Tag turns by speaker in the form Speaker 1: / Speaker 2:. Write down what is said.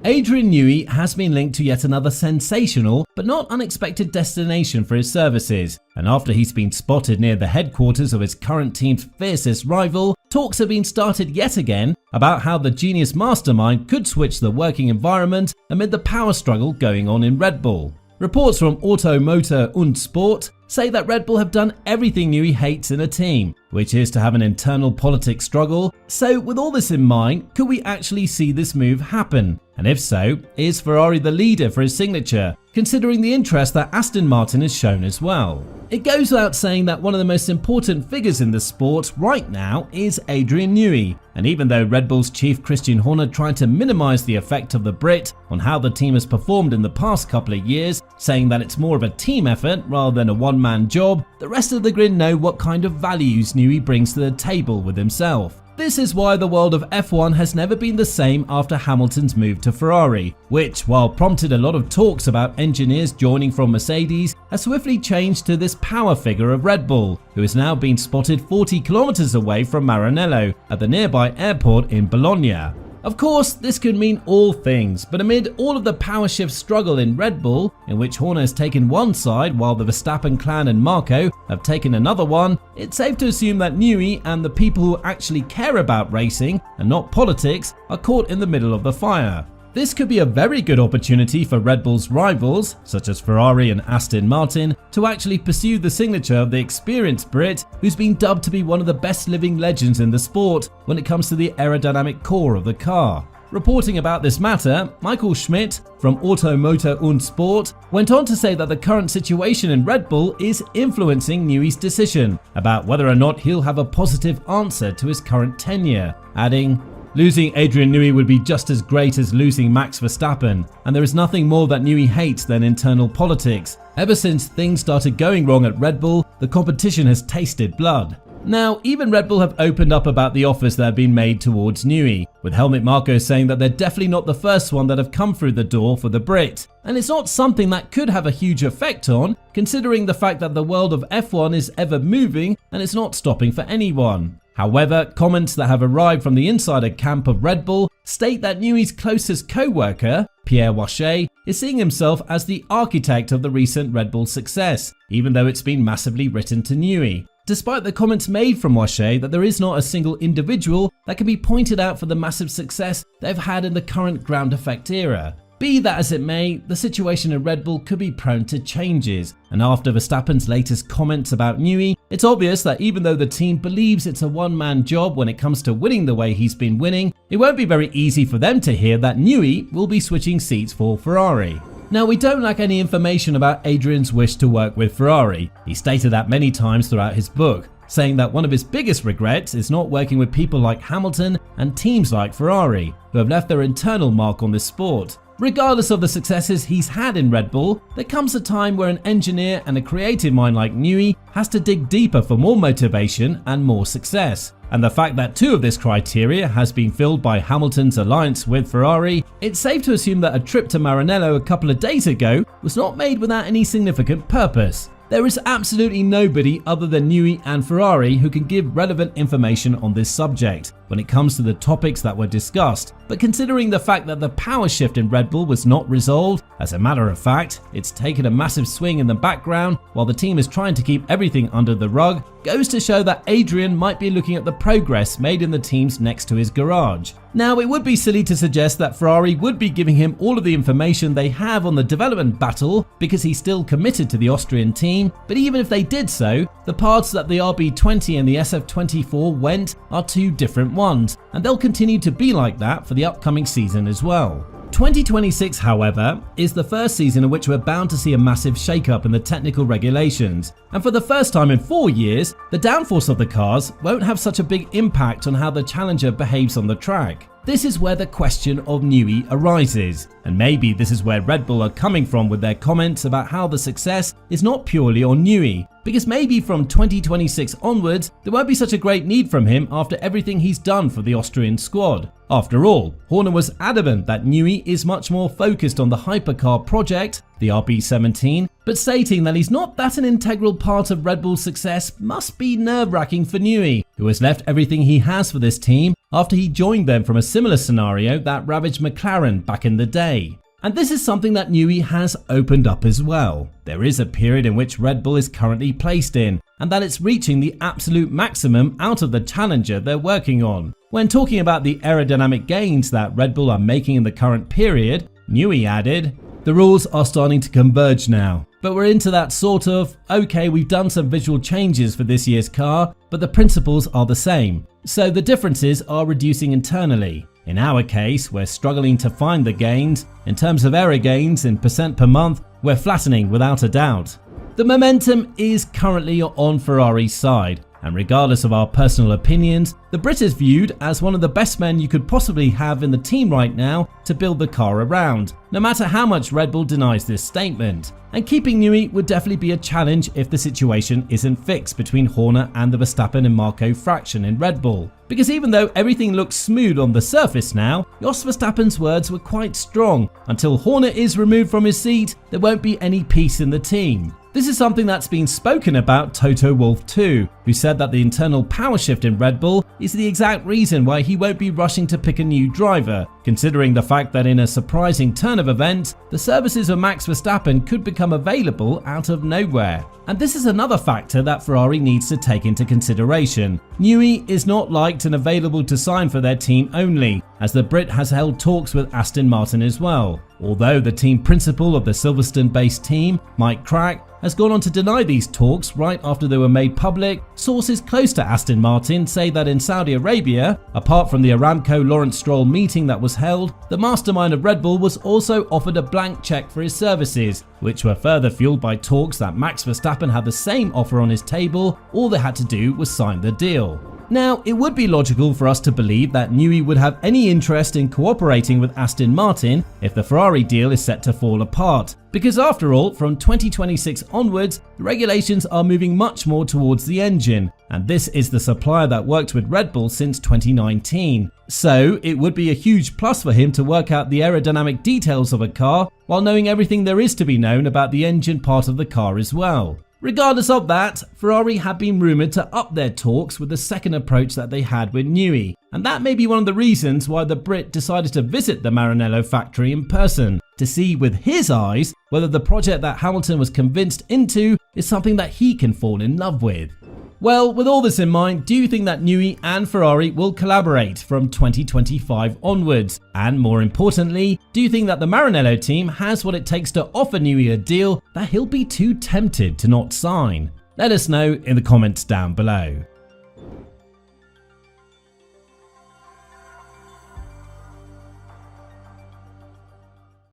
Speaker 1: Adrian Newey has been linked to yet another sensational but not unexpected destination for his services, and after he's been spotted near the headquarters of his current team's fiercest rival, talks have been started yet again about how the genius mastermind could switch the working environment amid the power struggle going on in Red Bull. Reports from Auto, Motor und Sport say that Red Bull have done everything Newey hates in a team, which is to have an internal politics struggle. So with all this in mind, could we actually see this move happen? And if so, is Ferrari the leader for his signature, considering the interest that Aston Martin has shown as well? It goes without saying that one of the most important figures in the sport right now is Adrian Newey, and even though Red Bull's chief Christian Horner tried to minimise the effect of the Brit on how the team has performed in the past couple of years, saying that it's more of a team effort rather than a one-man job, the rest of the grid know what kind of values Newey brings to the table with himself. This is why the world of F1 has never been the same after Hamilton's move to Ferrari, which, while prompted a lot of talks about engineers joining from Mercedes, has swiftly changed to this power figure of Red Bull, who is now being spotted 40 kilometers away from Maranello at the nearby airport in Bologna. Of course, this could mean all things, but amid all of the power shift struggle in Red Bull, in which Horner has taken one side while the Verstappen clan and Marco have taken another one, it's safe to assume that Newey and the people who actually care about racing and not politics are caught in the middle of the fire. This could be a very good opportunity for Red Bull's rivals, such as Ferrari and Aston Martin, to actually pursue the signature of the experienced Brit who's been dubbed to be one of the best living legends in the sport when it comes to the aerodynamic core of the car. Reporting about this matter, Michael Schmidt from Auto, Motor und Sport went on to say that the current situation in Red Bull is influencing Newey's decision about whether or not he'll have a positive answer to his current tenure, adding, "Losing Adrian Newey would be just as great as losing Max Verstappen, and there is nothing more that Newey hates than internal politics. Ever since things started going wrong at Red Bull, the competition has tasted blood." Now, even Red Bull have opened up about the offers that have been made towards Newey, with Helmut Marko saying that they're definitely not the first one that have come through the door for the Brit. And it's not something that could have a huge effect on, considering the fact that the world of F1 is ever moving and it's not stopping for anyone. However, comments that have arrived from the insider camp of Red Bull state that Newey's closest co-worker, Pierre Wache, is seeing himself as the architect of the recent Red Bull success, even though it's been massively written to Newey. Despite the comments made from Wache that there is not a single individual that can be pointed out for the massive success they've had in the current ground effect era. Be that as it may, the situation in Red Bull could be prone to changes, and after Verstappen's latest comments about Newey, it's obvious that even though the team believes it's a one-man job when it comes to winning the way he's been winning, it won't be very easy for them to hear that Newey will be switching seats for Ferrari. Now, we don't lack any information about Adrian's wish to work with Ferrari. He stated that many times throughout his book, saying that one of his biggest regrets is not working with people like Hamilton and teams like Ferrari, who have left their internal mark on this sport. Regardless of the successes he's had in Red Bull, there comes a time where an engineer and a creative mind like Newey has to dig deeper for more motivation and more success. And the fact that two of this criteria has been filled by Hamilton's alliance with Ferrari, it's safe to assume that a trip to Maranello a couple of days ago was not made without any significant purpose. There is absolutely nobody other than Newey and Ferrari who can give relevant information on this subject when it comes to the topics that were discussed, but considering the fact that the power shift in Red Bull was not resolved, as a matter of fact, it's taken a massive swing in the background while the team is trying to keep everything under the rug, goes to show that Adrian might be looking at the progress made in the teams next to his garage. Now, it would be silly to suggest that Ferrari would be giving him all of the information they have on the development battle because he's still committed to the Austrian team, but even if they did so, the paths that the RB20 and the SF24 went are two different ones, and they'll continue to be like that for the upcoming season as well. 2026, however, is the first season in which we're bound to see a massive shake-up in the technical regulations, and for the first time in 4 years, the downforce of the cars won't have such a big impact on how the Challenger behaves on the track. This is where the question of Newey arises, and maybe this is where Red Bull are coming from with their comments about how the success is not purely on Newey, because maybe from 2026 onwards there won't be such a great need from him after everything he's done for the Austrian squad. After all, Horner was adamant that Newey is much more focused on the hypercar project the RB17, but stating that he's not that an integral part of Red Bull's success must be nerve-wracking for Newey, who has left everything he has for this team after he joined them from a similar scenario that ravaged McLaren back in the day. And this is something that Newey has opened up as well. There is a period in which Red Bull is currently placed in, and that it's reaching the absolute maximum out of the Challenger they're working on. When talking about the aerodynamic gains that Red Bull are making in the current period, Newey added, "The rules are starting to converge now, but we're into that sort of, okay, we've done some visual changes for this year's car, but the principles are the same. So the differences are reducing internally. In our case, we're struggling to find the gains. In terms of error gains in percent per month, we're flattening without a doubt." The momentum is currently on Ferrari's side, and regardless of our personal opinions, the Brit is viewed as one of the best men you could possibly have in the team right now to build the car around, no matter how much Red Bull denies this statement. And keeping Newey would definitely be a challenge if the situation isn't fixed between Horner and the Verstappen and Marko fraction in Red Bull. Because even though everything looks smooth on the surface now, Jos Verstappen's words were quite strong. Until Horner is removed from his seat, there won't be any peace in the team. This is something that's been spoken about Toto Wolff too, who said that the internal power shift in Red Bull is the exact reason why he won't be rushing to pick a new driver, considering the fact that in a surprising turn of events, the services of Max Verstappen could become available out of nowhere. And this is another factor that Ferrari needs to take into consideration. Newey is not liked and available to sign for their team only, as the Brit has held talks with Aston Martin as well. Although the team principal of the Silverstone-based team, Mike Crack, has gone on to deny these talks right after they were made public, sources close to Aston Martin say that in Saudi Arabia, apart from the Aramco-Lawrence Stroll meeting that was held, the mastermind of Red Bull was also offered a blank check for his services, which were further fueled by talks that Max Verstappen had the same offer on his table. All they had to do was sign the deal. Now, it would be logical for us to believe that Newey would have any interest in cooperating with Aston Martin if the Ferrari deal is set to fall apart, because after all, from 2026 onwards, the regulations are moving much more towards the engine, and this is the supplier that worked with Red Bull since 2019. So, it would be a huge plus for him to work out the aerodynamic details of a car while knowing everything there is to be known about the engine part of the car as well. Regardless of that, Ferrari have been rumoured to up their talks with the second approach that they had with Newey, and that may be one of the reasons why the Brit decided to visit the Maranello factory in person, to see with his eyes whether the project that Hamilton was convinced into is something that he can fall in love with. Well, with all this in mind, do you think that Newey and Ferrari will collaborate from 2025 onwards? And more importantly, do you think that the Maranello team has what it takes to offer Newey a deal that he'll be too tempted to not sign? Let us know in the comments down below.